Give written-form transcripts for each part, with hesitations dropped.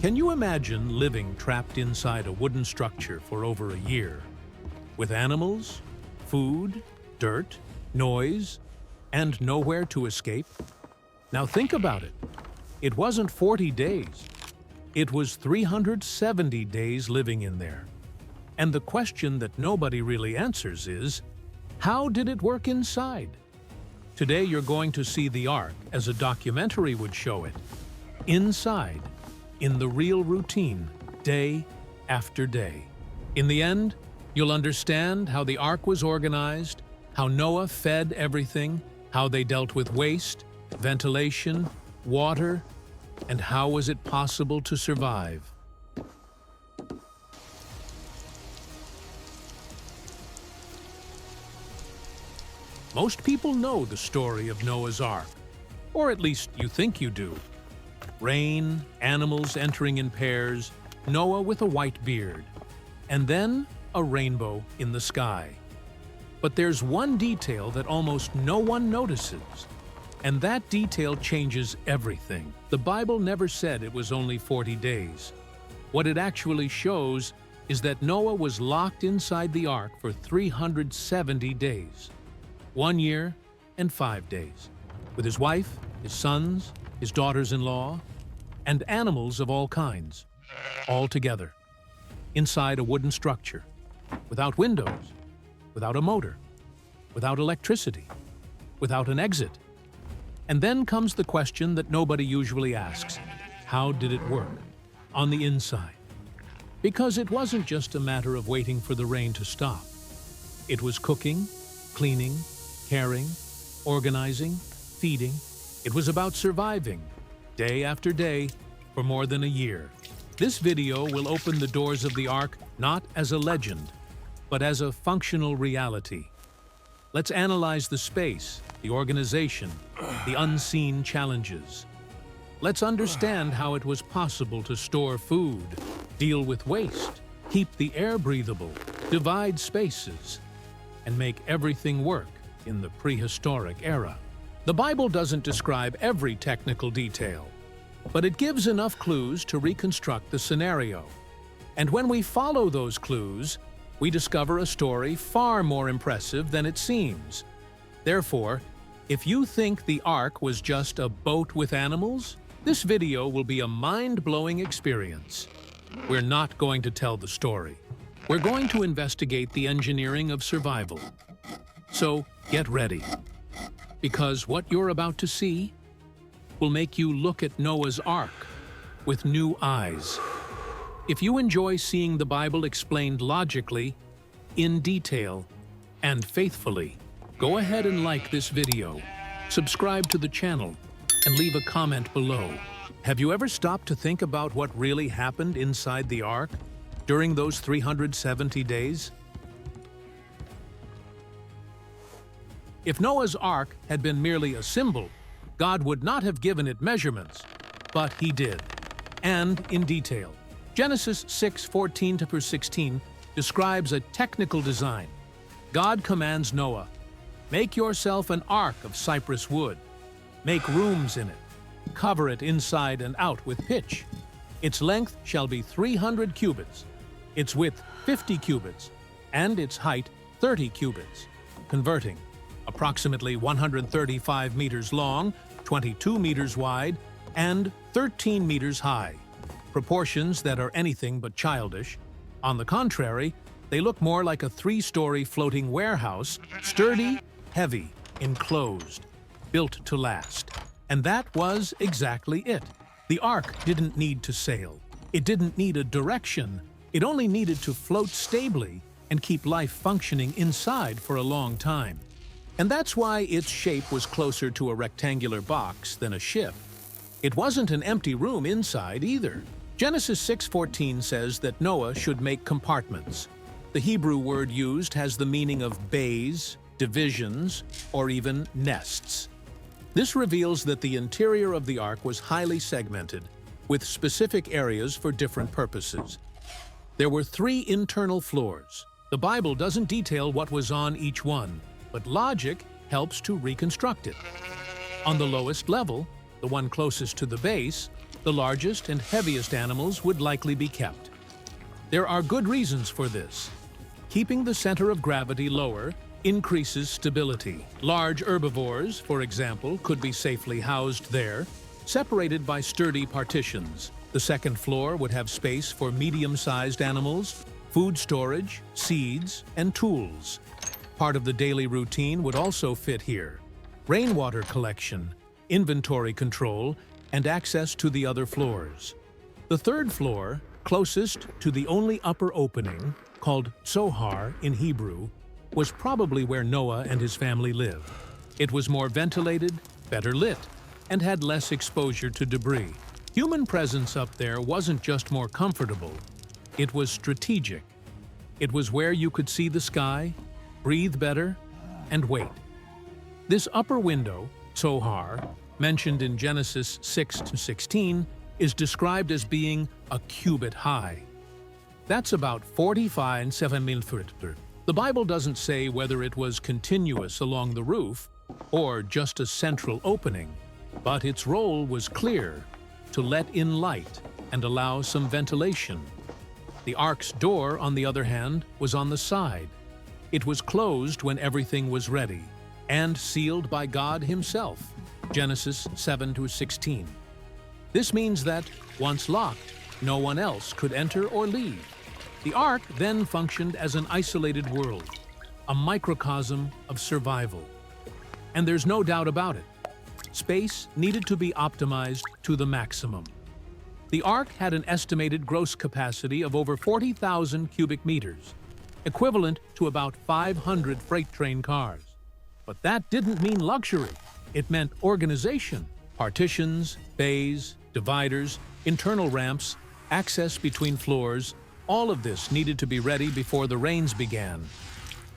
Can you imagine living trapped inside a wooden structure for over a year? With animals, food, dirt, noise, and nowhere to escape? Now think about it. It wasn't 40 days. It was 370 days living in there. And the question that nobody really answers is, how did it work inside? Today you're going to see the Ark as a documentary would show it. Inside, in the real routine, day after day. In the end, you'll understand how the Ark was organized, how Noah fed everything, how they dealt with waste, ventilation, water, and how was it possible to survive. Most people know the story of Noah's Ark, or at least you think you do. Rain, animals entering in pairs, Noah with a white beard, and then a rainbow in the sky. But there's one detail that almost no one notices, and that detail changes everything. The Bible never said it was only 40 days. What it actually shows is that Noah was locked inside the ark for 370 days, 1 year and 5 days, with his wife, his sons, his daughters-in-law, and animals of all kinds, all together, inside a wooden structure, without windows, without a motor, without electricity, without an exit. And then comes the question that nobody usually asks: how did it work on the inside? Because it wasn't just a matter of waiting for the rain to stop. It was cooking, cleaning, caring, organizing, feeding. It was about surviving, day after day, for more than a year. This video will open the doors of the Ark not as a legend, but as a functional reality. Let's analyze the space, the organization, the unseen challenges. Let's understand how it was possible to store food, deal with waste, keep the air breathable, divide spaces, and make everything work in the prehistoric era. The Bible doesn't describe every technical detail, but it gives enough clues to reconstruct the scenario. And when we follow those clues, we discover a story far more impressive than it seems. Therefore, if you think the Ark was just a boat with animals, this video will be a mind-blowing experience. We're not going to tell the story. We're going to investigate the engineering of survival. So get ready, because what you're about to see will make you look at Noah's Ark with new eyes. If you enjoy seeing the Bible explained logically, in detail, and faithfully, go ahead and like this video, subscribe to the channel, and leave a comment below. Have you ever stopped to think about what really happened inside the Ark during those 370 days? If Noah's Ark had been merely a symbol, God would not have given it measurements, but He did, and in detail. Genesis 6:14-16 describes a technical design. God commands Noah, "Make yourself an ark of cypress wood. Make rooms in it. Cover it inside and out with pitch. Its length shall be 300 cubits, its width 50 cubits, and its height 30 cubits, converting approximately 135 meters long, 22 meters wide, and 13 meters high. Proportions that are anything but childish. On the contrary, they look more like a 3-story floating warehouse, sturdy, heavy, enclosed, built to last." And that was exactly it. The Ark didn't need to sail. It didn't need a direction. It only needed to float stably and keep life functioning inside for a long time. And that's why its shape was closer to a rectangular box than a ship. It wasn't an empty room inside either. Genesis 6:14 says that Noah should make compartments. The Hebrew word used has the meaning of bays, divisions, or even nests. This reveals that the interior of the ark was highly segmented, with specific areas for different purposes. There were 3 internal floors. The Bible doesn't detail what was on each one, but logic helps to reconstruct it. On the lowest level, the one closest to the base, The largest and heaviest animals would likely be kept. There are good reasons for this. Keeping the center of gravity lower increases stability. Large herbivores, for example, could be safely housed there, separated by sturdy partitions. The second floor would have space for medium-sized animals, food storage, seeds, and tools. Part of the daily routine would also fit here: rainwater collection, inventory control, and access to the other floors. The third floor, closest to the only upper opening, called Zohar in Hebrew, was probably where Noah and his family lived. It was more ventilated, better lit, and had less exposure to debris. Human presence up there wasn't just more comfortable, it was strategic. It was where you could see the sky, breathe better, and wait. This upper window, Zohar, mentioned in Genesis 6-16, is described as being a cubit high. That's about 45 centimeters. The Bible doesn't say whether it was continuous along the roof or just a central opening, but its role was clear: to let in light and allow some ventilation. The ark's door, on the other hand, was on the side. It was closed when everything was ready, and sealed by God Himself, Genesis 7-16. This means that, once locked, no one else could enter or leave. The ark then functioned as an isolated world, a microcosm of survival. And there's no doubt about it. Space needed to be optimized to the maximum. The ark had an estimated gross capacity of over 40,000 cubic meters, equivalent to about 500 freight train cars. But that didn't mean luxury. It meant organization. Partitions, bays, dividers, internal ramps, access between floors, all of this needed to be ready before the rains began.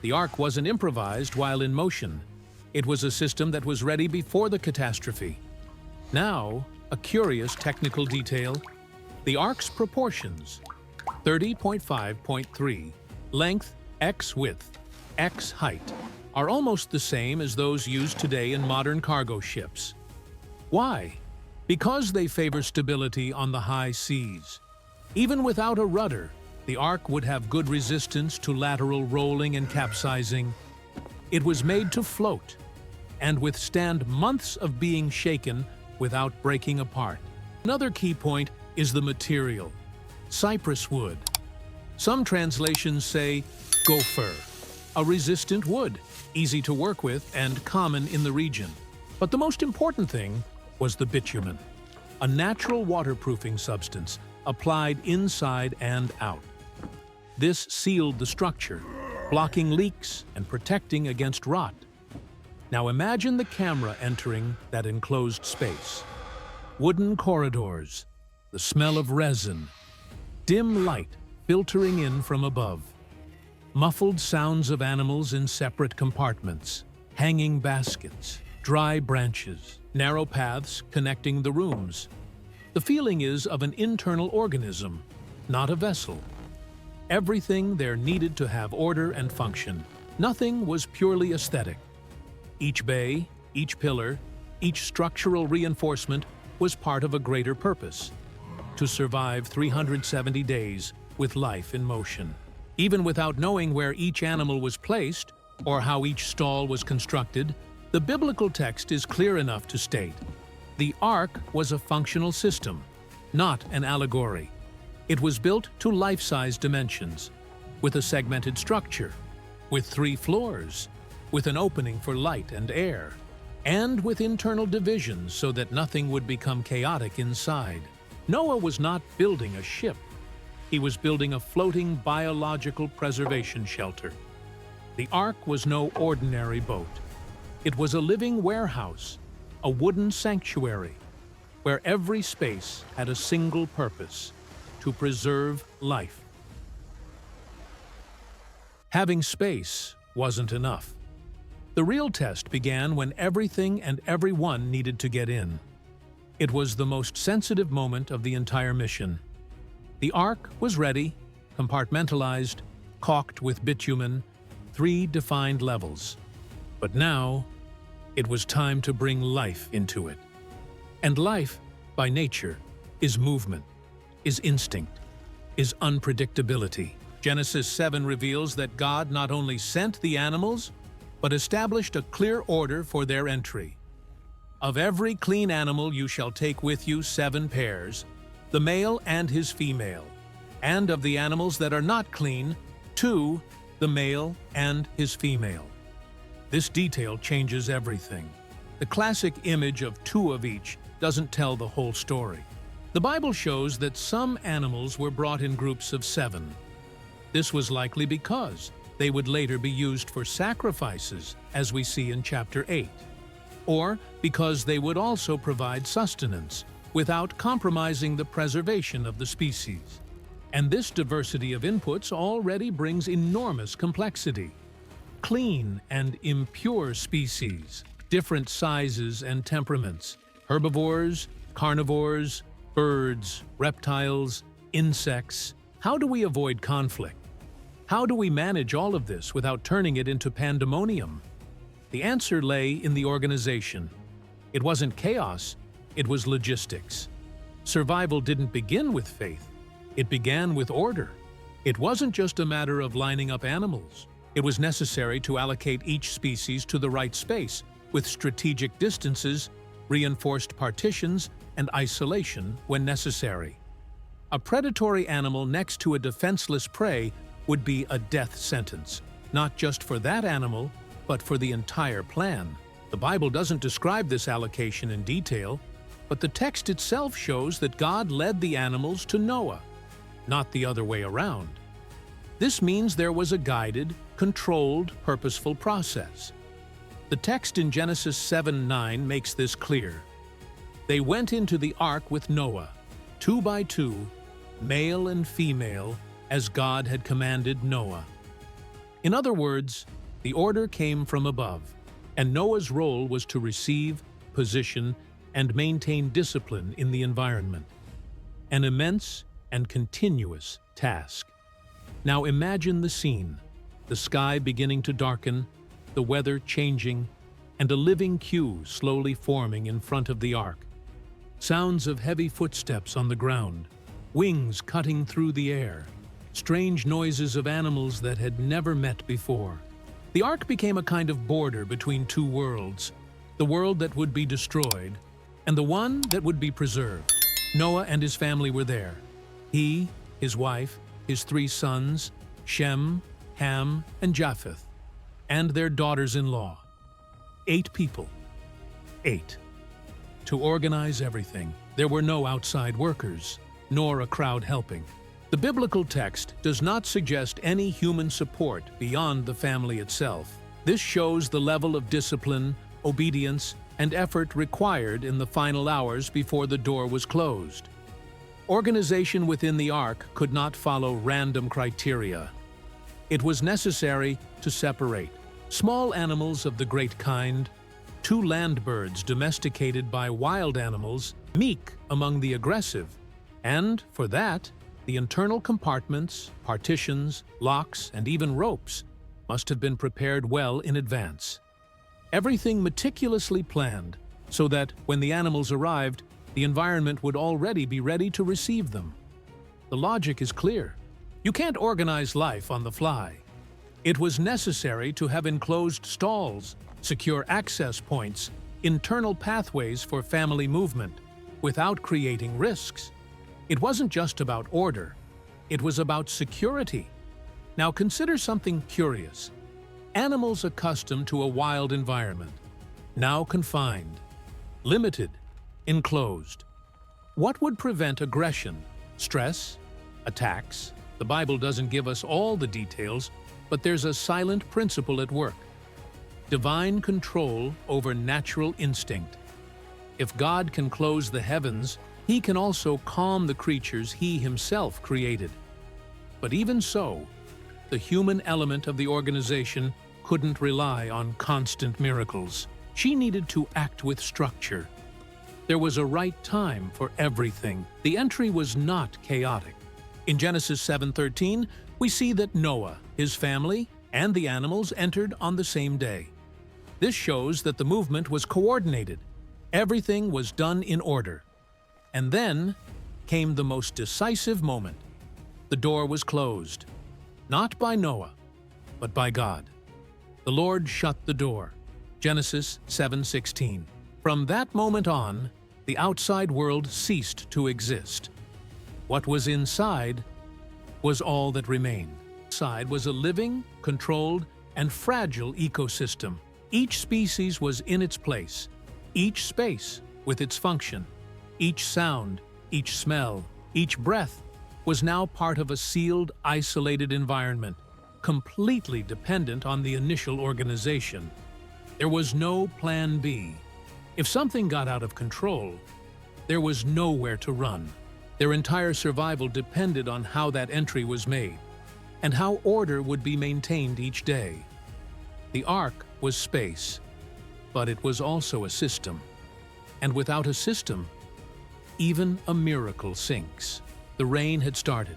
The ark wasn't improvised while in motion. It was a system that was ready before the catastrophe. Now, a curious technical detail: the ark's proportions, 30.5.3, length x width, x height, are almost the same as those used today in modern cargo ships. Why? Because they favor stability on the high seas. Even without a rudder, the ark would have good resistance to lateral rolling and capsizing. It was made to float and withstand months of being shaken without breaking apart. Another key point is the material: cypress wood. Some translations say gopher, a resistant wood, easy to work with and common in the region. But the most important thing was the bitumen, a natural waterproofing substance applied inside and out. This sealed the structure, blocking leaks and protecting against rot. Now imagine the camera entering that enclosed space. Wooden corridors, the smell of resin, dim light filtering in from above, muffled sounds of animals in separate compartments, hanging baskets, dry branches, narrow paths connecting the rooms. The feeling is of an internal organism, not a vessel. Everything there needed to have order and function. Nothing was purely aesthetic. Each bay, each pillar, each structural reinforcement was part of a greater purpose: to survive 370 days with life in motion. Even without knowing where each animal was placed or how each stall was constructed, the biblical text is clear enough to state: the ark was a functional system, not an allegory. It was built to life-size dimensions, with a segmented structure, with 3 floors, with an opening for light and air, and with internal divisions so that nothing would become chaotic inside. Noah was not building a ship. He was building a floating biological preservation shelter. The ark was no ordinary boat. It was a living warehouse, a wooden sanctuary, where every space had a single purpose: to preserve life. Having space wasn't enough. The real test began when everything and everyone needed to get in. It was the most sensitive moment of the entire mission. The ark was ready, compartmentalized, caulked with bitumen, 3 defined levels. But now, it was time to bring life into it. And life, by nature, is movement, is instinct, is unpredictability. Genesis 7 reveals that God not only sent the animals, but established a clear order for their entry. Of every clean animal you shall take with you 7 pairs, the male and his female, and of the animals that are not clean, 2, the male and his female. This detail changes everything. The classic image of 2 of each doesn't tell the whole story. The Bible shows that some animals were brought in groups of 7. This was likely because they would later be used for sacrifices, as we see in chapter 8, or because they would also provide sustenance without compromising the preservation of the species. And this diversity of inputs already brings enormous complexity. Clean and impure species, different sizes and temperaments, herbivores, carnivores, birds, reptiles, insects. How do we avoid conflict? How do we manage all of this without turning it into pandemonium? The answer lay in the organization. It wasn't chaos, it was logistics. Survival didn't begin with faith, it began with order. It wasn't just a matter of lining up animals. It was necessary to allocate each species to the right space, with strategic distances, reinforced partitions, and isolation when necessary. A predatory animal next to a defenseless prey would be a death sentence, not just for that animal, but for the entire plan. The Bible doesn't describe this allocation in detail, but the text itself shows that God led the animals to Noah, not the other way around. This means there was a guided, controlled, purposeful process. The text in Genesis 7:9 makes this clear. They went into the ark with Noah, 2 by 2, male and female, as God had commanded Noah. In other words, the order came from above, and Noah's role was to receive, position, and maintain discipline in the environment. An immense and continuous task. Now imagine the scene, the sky beginning to darken, the weather changing, and a living queue slowly forming in front of the ark. Sounds of heavy footsteps on the ground, wings cutting through the air, strange noises of animals that had never met before. The ark became a kind of border between 2 worlds, the world that would be destroyed and the one that would be preserved. Noah and his family were there. He, his wife, his 3 sons, Shem, Ham, and Japheth, and their daughters-in-law. 8 people. 8. To organize everything, there were no outside workers, nor a crowd helping. The biblical text does not suggest any human support beyond the family itself. This shows the level of discipline, obedience, and effort required in the final hours before the door was closed. Organization within the ark could not follow random criteria. It was necessary to separate small animals of the great kind, 2 land birds domesticated by wild animals, meek among the aggressive, and, for that, the internal compartments, partitions, locks, and even ropes must have been prepared well in advance. Everything meticulously planned so that, when the animals arrived, the environment would already be ready to receive them. The logic is clear. You can't organize life on the fly. It was necessary to have enclosed stalls, secure access points, internal pathways for family movement, without creating risks. It wasn't just about order, it was about security. Now consider something curious. Animals accustomed to a wild environment, now confined, limited, enclosed. What would prevent aggression, stress, attacks? The Bible doesn't give us all the details, but there's a silent principle at work. Divine control over natural instinct. If God can close the heavens, He can also calm the creatures He Himself created. But even so, the human element of the organization couldn't rely on constant miracles. She needed to act with structure. There was a right time for everything. The entry was not chaotic. In Genesis 7:13, we see that Noah, his family, and the animals entered on the same day. This shows that the movement was coordinated. Everything was done in order. And then, came the most decisive moment. The door was closed, not by Noah, but by God. The Lord shut the door. Genesis 7:16. From that moment on, the outside world ceased to exist. What was inside was all that remained. Inside was a living, controlled, and fragile ecosystem. Each species was in its place, each space with its function, each sound, each smell, each breath was now part of a sealed, isolated environment, completely dependent on the initial organization. There was no plan B. If something got out of control, there was nowhere to run. Their entire survival depended on how that entry was made, and how order would be maintained each day. The Ark was space, but it was also a system. And without a system, even a miracle sinks. The rain had started.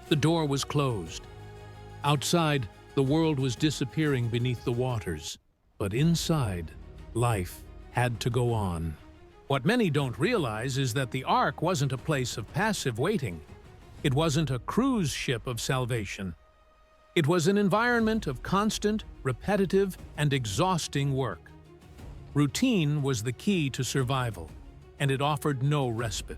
The door was closed. Outside, the world was disappearing beneath the waters. But inside, life had to go on. What many don't realize is that the Ark wasn't a place of passive waiting. It wasn't a cruise ship of salvation. It was an environment of constant, repetitive, and exhausting work. Routine was the key to survival, and it offered no respite.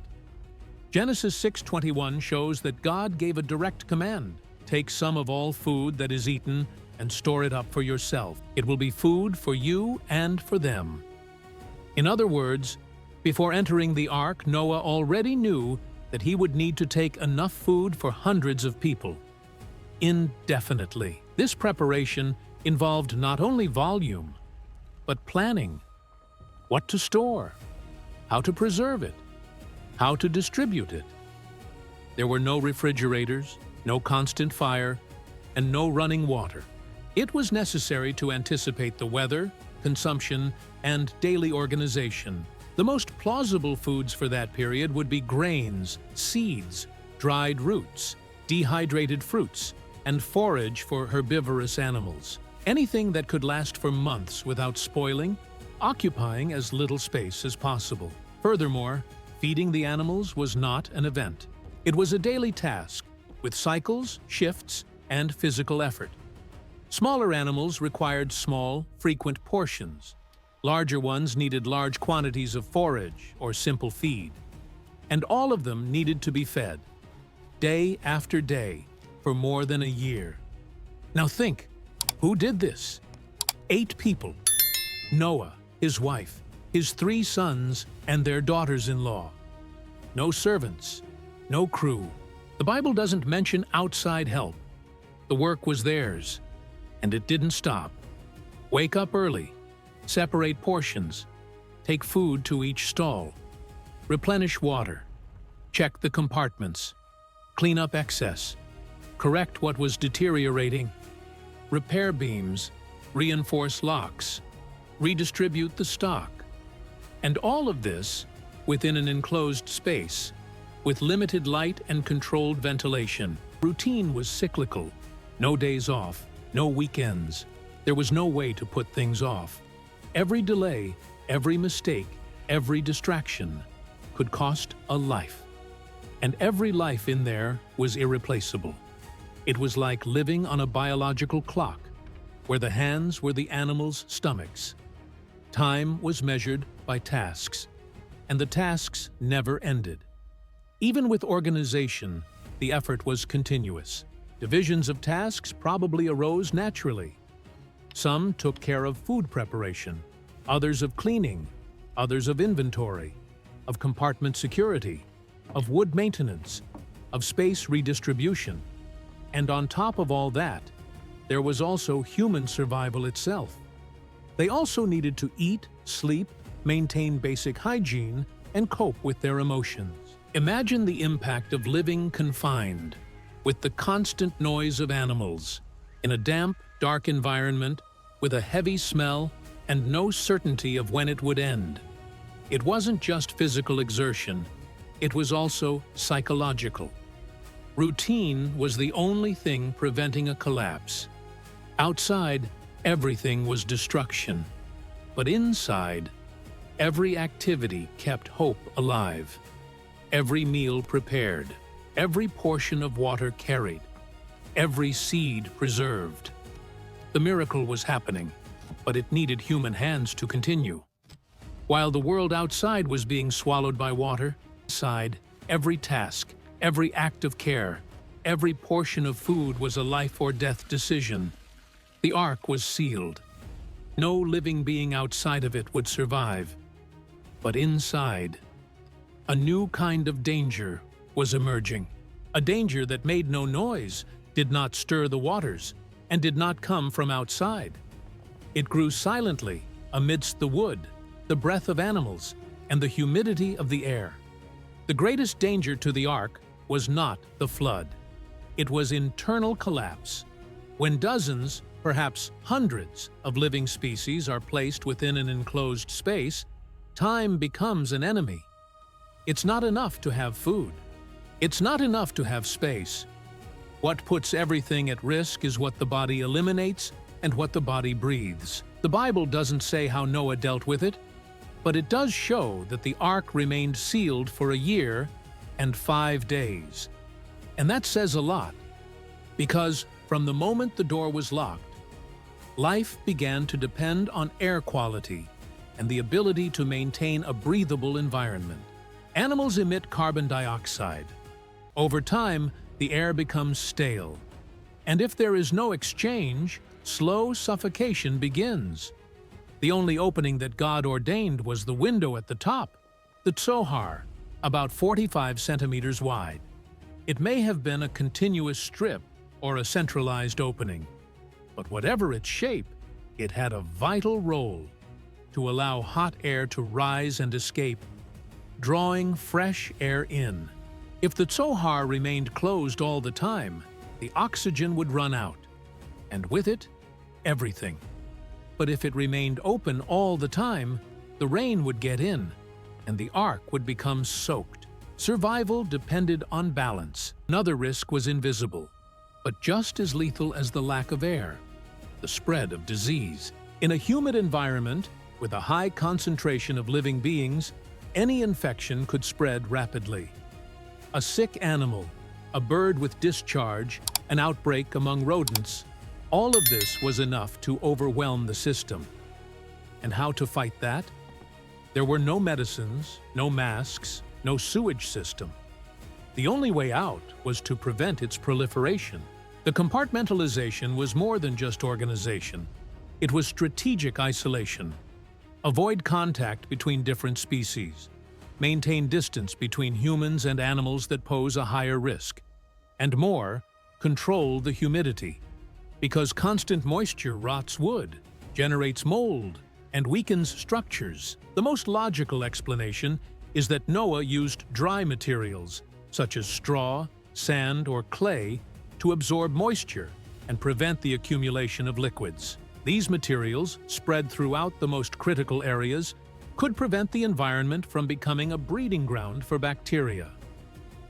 Genesis 6:21 shows that God gave a direct command: take some of all food that is eaten and store it up for yourself. It will be food for you and for them. In other words, before entering the Ark, Noah already knew that he would need to take enough food for hundreds of people. Indefinitely. This preparation involved not only volume, but planning. What to store, how to preserve it, how to distribute it. There were no refrigerators, no constant fire, and no running water. It was necessary to anticipate the weather, consumption, and daily organization. The most plausible foods for that period would be grains, seeds, dried roots, dehydrated fruits, and forage for herbivorous animals. Anything that could last for months without spoiling, occupying as little space as possible. Furthermore, feeding the animals was not an event. It was a daily task, with cycles, shifts, and physical effort. Smaller animals required small, frequent portions. Larger ones needed large quantities of forage or simple feed. And all of them needed to be fed, day after day, for more than a year. Now think, who did this? 8 people. Noah, his wife, his 3 sons, and their daughters-in-law. No servants, no crew. The Bible doesn't mention outside help. The work was theirs, and it didn't stop. Wake up early, separate portions, take food to each stall, replenish water, check the compartments, clean up excess, correct what was deteriorating, repair beams, reinforce locks, redistribute the stock. And all of this within an enclosed space, with limited light and controlled ventilation. Routine was cyclical. No days off, no weekends. There was no way to put things off. Every delay, every mistake, every distraction could cost a life. And every life in there was irreplaceable. It was like living on a biological clock, where the hands were the animals' stomachs. Time was measured by tasks, and the tasks never ended. Even with organization, the effort was continuous. Divisions of tasks probably arose naturally. Some took care of food preparation, others of cleaning, others of inventory, of compartment security, of wood maintenance, of space redistribution. And on top of all that, there was also human survival itself. They also needed to eat, sleep, maintain basic hygiene, and cope with their emotions. Imagine the impact of living confined, with the constant noise of animals, in a damp, dark environment, with a heavy smell and no certainty of when it would end. It wasn't just physical exertion, it was also psychological. Routine was the only thing preventing a collapse. Outside, everything was destruction. But inside, every activity kept hope alive. every meal prepared, every portion of water carried, every seed preserved. The miracle was happening, but it needed human hands to continue. While the world outside was being swallowed by water, inside, every task, every act of care, every portion of food was a life or death decision. The ark was sealed. No living being outside of it would survive. But inside, a new kind of danger was emerging. A danger that made no noise, did not stir the waters, and did not come from outside. It grew silently amidst the wood, the breath of animals, and the humidity of the air. The greatest danger to the ark was not the flood. It was internal collapse. When dozens, perhaps hundreds, of living species are placed within an enclosed space, time becomes an enemy. It's not enough to have food. It's not enough to have space. What puts everything at risk is what the body eliminates and what the body breathes. The Bible doesn't say how Noah dealt with it, but it does show that the ark remained sealed for a year and 5 days. And that says a lot, because from the moment the door was locked, life began to depend on air quality and the ability to maintain a breathable environment. Animals emit carbon dioxide. Over time, the air becomes stale, and if there is no exchange, slow suffocation begins. The only opening that God ordained was the window at the top, the tzohar, about 45 centimeters wide. It may have been a continuous strip or a centralized opening, but whatever its shape, it had a vital role to allow hot air to rise and escape, drawing fresh air in. If the tzohar remained closed all the time, the oxygen would run out, and with it, everything. But if it remained open all the time, the rain would get in, and the ark would become soaked. Survival depended on balance. Another risk was invisible, but just as lethal as the lack of air: the spread of disease. In a humid environment, with a high concentration of living beings, any infection could spread rapidly. A sick animal, a bird with discharge, an outbreak among rodents, all of this was enough to overwhelm the system. And how to fight that? There were no medicines, no masks, no sewage system. The only way out was to prevent its proliferation. The compartmentalization was more than just organization. It was strategic isolation. Avoid contact between different species. Maintain distance between humans and animals that pose a higher risk. And more, control the humidity. Because constant moisture rots wood, generates mold, and weakens structures. The most logical explanation is that Noah used dry materials, such as straw, sand, or clay, to absorb moisture and prevent the accumulation of liquids. These materials, spread throughout the most critical areas, could prevent the environment from becoming a breeding ground for bacteria.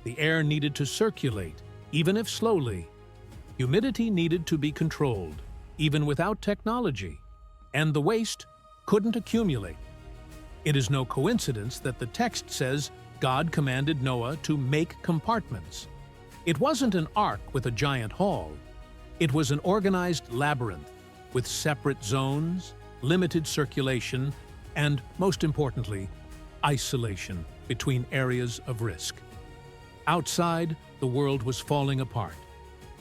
The air needed to circulate, even if slowly. Humidity needed to be controlled, even without technology. And the waste couldn't accumulate. It is no coincidence that the text says God commanded Noah to make compartments. It wasn't an ark with a giant hall. It was an organized labyrinth with separate zones, limited circulation, and, most importantly, isolation between areas of risk. Outside, the world was falling apart,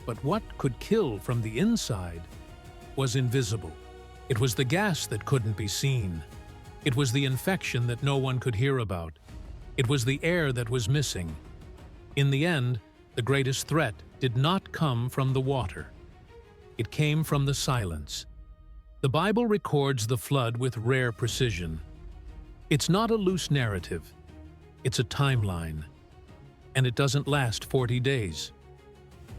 but what could kill from the inside was invisible. It was the gas that couldn't be seen. It was the infection that no one could hear about. It was the air that was missing. In the end, the greatest threat did not come from the water. It came from the silence. The Bible records the flood with rare precision. It's not a loose narrative. It's a timeline. And it doesn't last 40 days.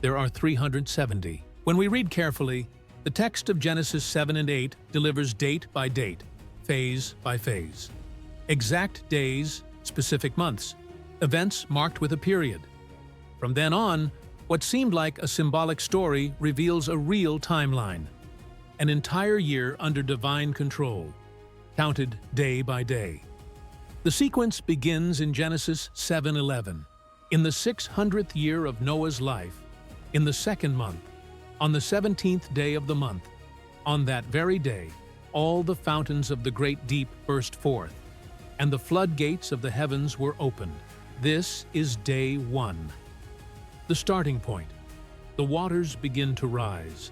There are 370. When we read carefully, the text of Genesis 7 and 8 delivers date by date, phase by phase. Exact days, specific months, events marked with a period. From then on, what seemed like a symbolic story reveals a real timeline. An entire year under divine control, counted day by day. The sequence begins in Genesis 7:11. In the 600th year of Noah's life, in the second month, on the 17th day of the month, on that very day, all the fountains of the great deep burst forth, and the floodgates of the heavens were opened. This is day 1. The starting point. The waters begin to rise.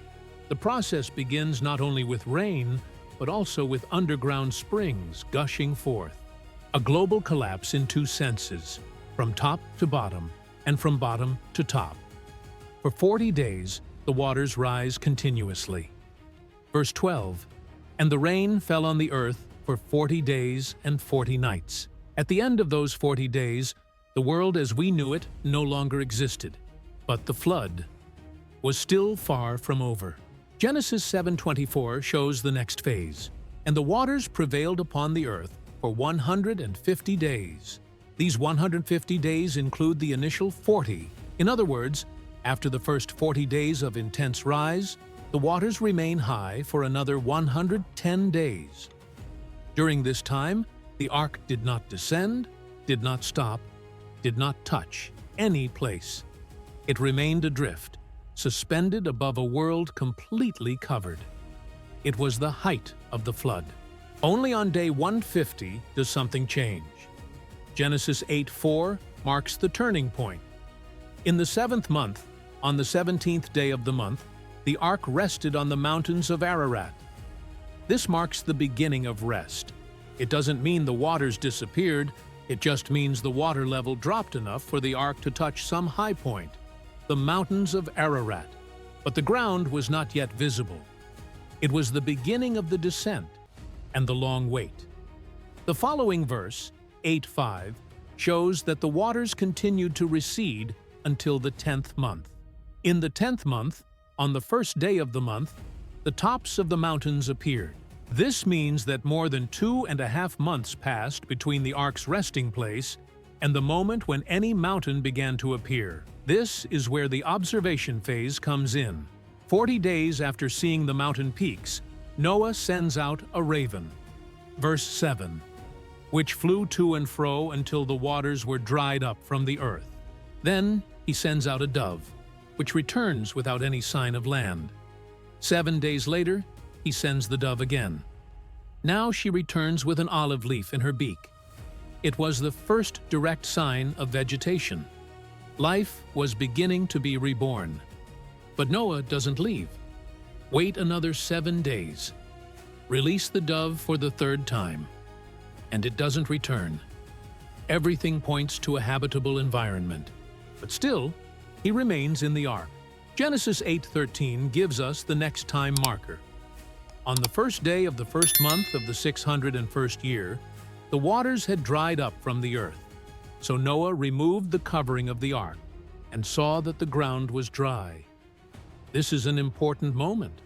The process begins not only with rain, but also with underground springs gushing forth. A global collapse in two senses, from top to bottom, and from bottom to top. For 40 days, the waters rise continuously. Verse 12, and the rain fell on the earth for 40 days and 40 nights. At the end of those 40 days, the world as we knew it no longer existed, but the flood was still far from over. Genesis 7:24 shows the next phase, and the waters prevailed upon the earth for 150 days. These 150 days include the initial 40. In other words, after the first 40 days of intense rise, the waters remain high for another 110 days. During this time, the ark did not descend, did not stop, did not touch any place. It remained adrift, suspended above a world completely covered. It was the height of the flood. Only on day 150 does something change. Genesis 8:4 marks the turning point. In the 7th month, on the 17th day of the month, the ark rested on the mountains of Ararat. This marks the beginning of rest. It doesn't mean the waters disappeared, it just means the water level dropped enough for the ark to touch some high point, the mountains of Ararat. But the ground was not yet visible. It was the beginning of the descent and the long wait. The following verse, 8:5, shows that the waters continued to recede until the 10th month. In the 10th month, on the first day of the month, the tops of the mountains appeared. This means that more than 2.5 months passed between the ark's resting place and the moment when any mountain began to appear. This is where the observation phase comes in. 40 days after seeing the mountain peaks, Noah sends out a raven. Verse 7, which flew to and fro until the waters were dried up from the earth. Then he sends out a dove, which returns without any sign of land. 7 days later, he sends the dove again. Now she returns with an olive leaf in her beak. It was the first direct sign of vegetation. Life was beginning to be reborn. But Noah doesn't leave. Wait another 7 days. Release the dove for the 3rd time. And it doesn't return. Everything points to a habitable environment. But still, he remains in the ark. Genesis 8:13 gives us the next time marker. On the first day of the first month of the 601st year, the waters had dried up from the earth. So Noah removed the covering of the ark and saw that the ground was dry. This is an important moment.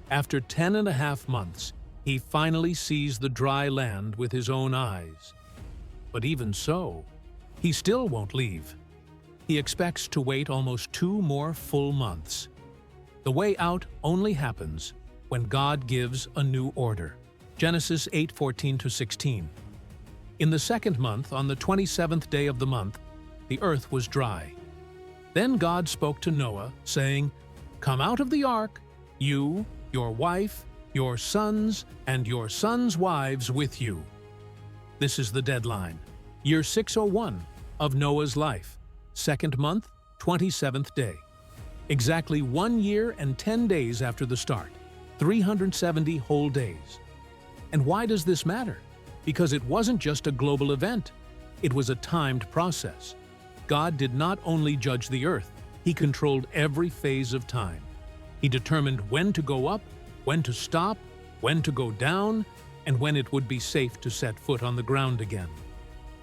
After 10.5 months, he finally sees the dry land with his own eyes. But even so, he still won't leave. He expects to wait almost 2 more full months. The way out only happens when God gives a new order. Genesis 8:14-16. In the 2nd month, on the 27th day of the month, the earth was dry. Then God spoke to Noah, saying, "Come out of the ark, you, your wife, your sons, and your sons' wives with you." This is the deadline. Year 601 of Noah's life. 2nd month, 27th day. Exactly 1 year and 10 days after the start. 370 whole days. And why does this matter? Because it wasn't just a global event. It was a timed process. God did not only judge the earth, he controlled every phase of time. He determined when to go up, when to stop, when to go down, and when it would be safe to set foot on the ground again.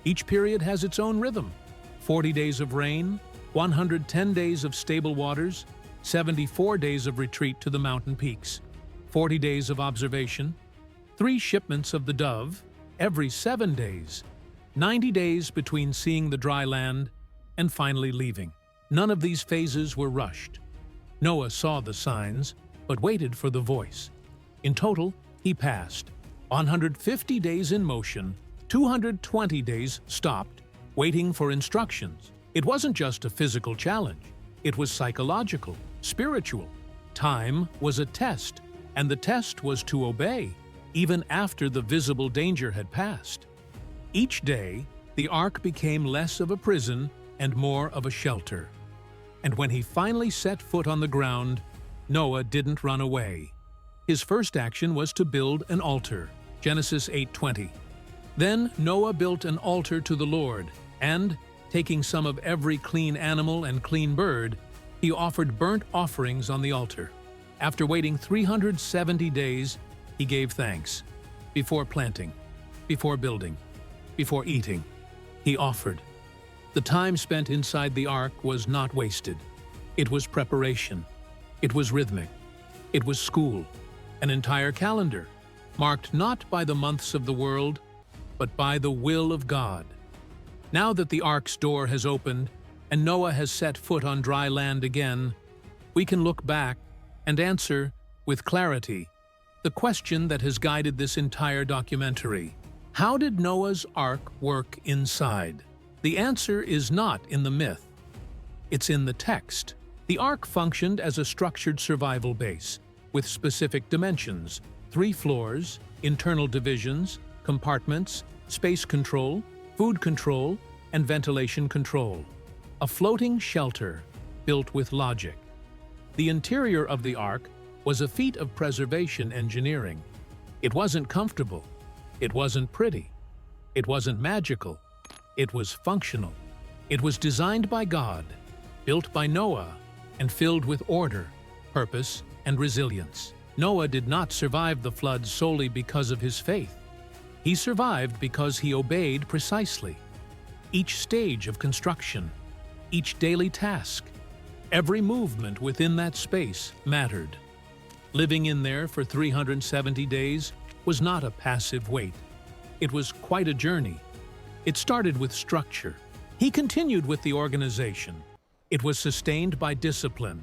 Each period has its own rhythm. 40 days of rain, 110 days of stable waters, 74 days of retreat to the mountain peaks, 40 days of observation, 3 shipments of the dove every 7 days, 90 days between seeing the dry land and finally leaving. None of these phases were rushed. Noah saw the signs, but waited for the voice. In total, he passed 150 days in motion 220 days stopped, waiting for instructions. It wasn't just a physical challenge. It was psychological, spiritual. Time was a test, and the test was to obey, even after the visible danger had passed. Each day, the ark became less of a prison and more of a shelter. And when he finally set foot on the ground, Noah didn't run away. His first action was to build an altar, Genesis 8:20. Then Noah built an altar to the Lord, and, taking some of every clean animal and clean bird, he offered burnt offerings on the altar. After waiting 370 days, he gave thanks. Before planting, before building, before eating, he offered. The time spent inside the ark was not wasted. It was preparation. It was rhythmic. It was school, an entire calendar, marked not by the months of the world, but by the will of God. Now that the ark's door has opened and Noah has set foot on dry land again, we can look back and answer, with clarity, the question that has guided this entire documentary. How did Noah's ark work inside? The answer is not in the myth. It's in the text. The ark functioned as a structured survival base, with specific dimensions: 3 floors, internal divisions, compartments, space control, food control, and ventilation control. A floating shelter built with logic. The interior of the ark was a feat of preservation engineering. It wasn't comfortable. It wasn't pretty. It wasn't magical. It was functional. It was designed by God, built by Noah, and filled with order, purpose, and resilience. Noah did not survive the flood solely because of his faith. He survived because he obeyed precisely. Each stage of construction, each daily task, every movement within that space mattered. Living in there for 370 days was not a passive wait. It was quite a journey. It started with structure. He continued with the organization. It was sustained by discipline.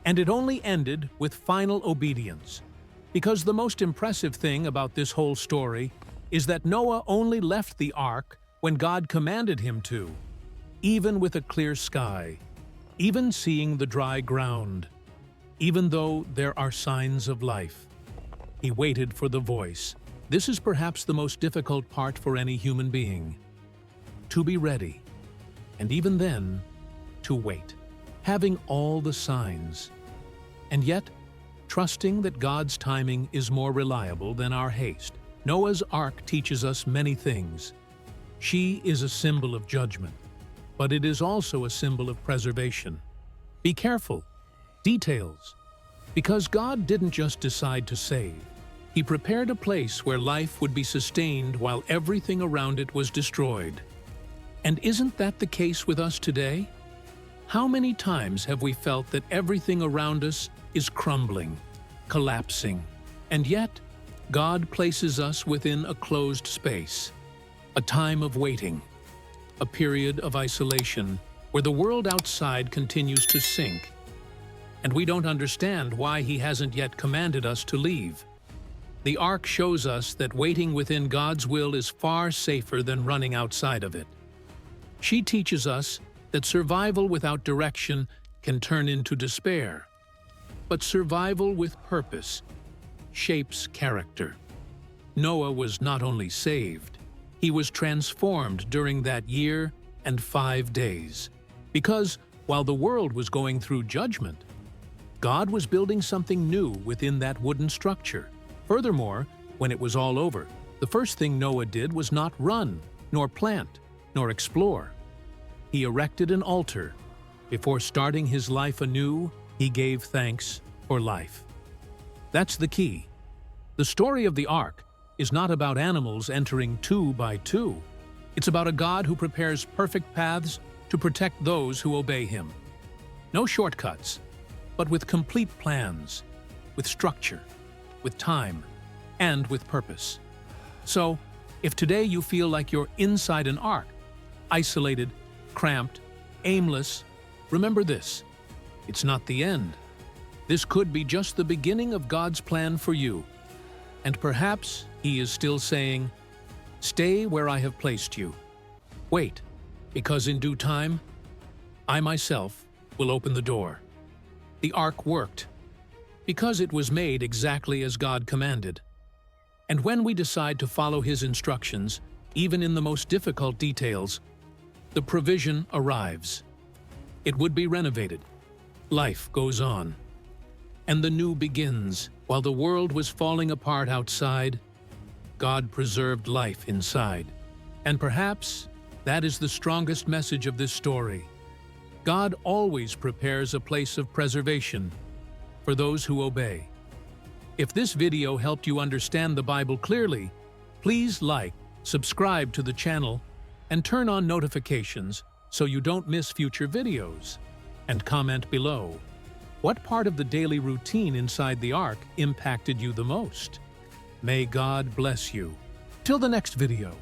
And it only ended with final obedience. Because the most impressive thing about this whole story is that Noah only left the ark when God commanded him to, even with a clear sky, even seeing the dry ground, even though there are signs of life. He waited for the voice. This is perhaps the most difficult part for any human being. To be ready, and even then, to wait, having all the signs, and yet trusting that God's timing is more reliable than our haste. Noah's ark teaches us many things. She is a symbol of judgment, but it is also a symbol of preservation. Be careful. Details. Because God didn't just decide to save. He prepared a place where life would be sustained while everything around it was destroyed. And isn't that the case with us today? How many times have we felt that everything around us is crumbling, collapsing, and yet God places us within a closed space, a time of waiting, a period of isolation where the world outside continues to sink, and we don't understand why He hasn't yet commanded us to leave. The ark shows us that waiting within God's will is far safer than running outside of it. She teaches us that survival without direction can turn into despair, but survival with purpose shapes character. Noah was not only saved, he was transformed during that year and 5 days. Because while the world was going through judgment, God was building something new within that wooden structure. Furthermore, when it was all over, the first thing Noah did was not run, nor plant, nor explore. He erected an altar. Before starting his life anew, he gave thanks for life. That's the key. The story of the ark is not about animals entering 2 by 2. It's about a God who prepares perfect paths to protect those who obey Him. No shortcuts, but with complete plans, with structure, with time, and with purpose. So, if today you feel like you're inside an ark, isolated, cramped, aimless, remember this: it's not the end. This could be just the beginning of God's plan for you. And perhaps He is still saying, Stay where I have placed you. Wait, because in due time, I myself will open the door. The ark worked, because it was made exactly as God commanded. And when we decide to follow His instructions, even in the most difficult details, the provision arrives. It would be renovated. Life goes on. And the new begins. While the world was falling apart outside, God preserved life inside. And perhaps that is the strongest message of this story. God always prepares a place of preservation for those who obey. If this video helped you understand the Bible clearly, please like, subscribe to the channel, and turn on notifications so you don't miss future videos. And comment below, what part of the daily routine inside the ark impacted you the most? May God bless you. Till the next video.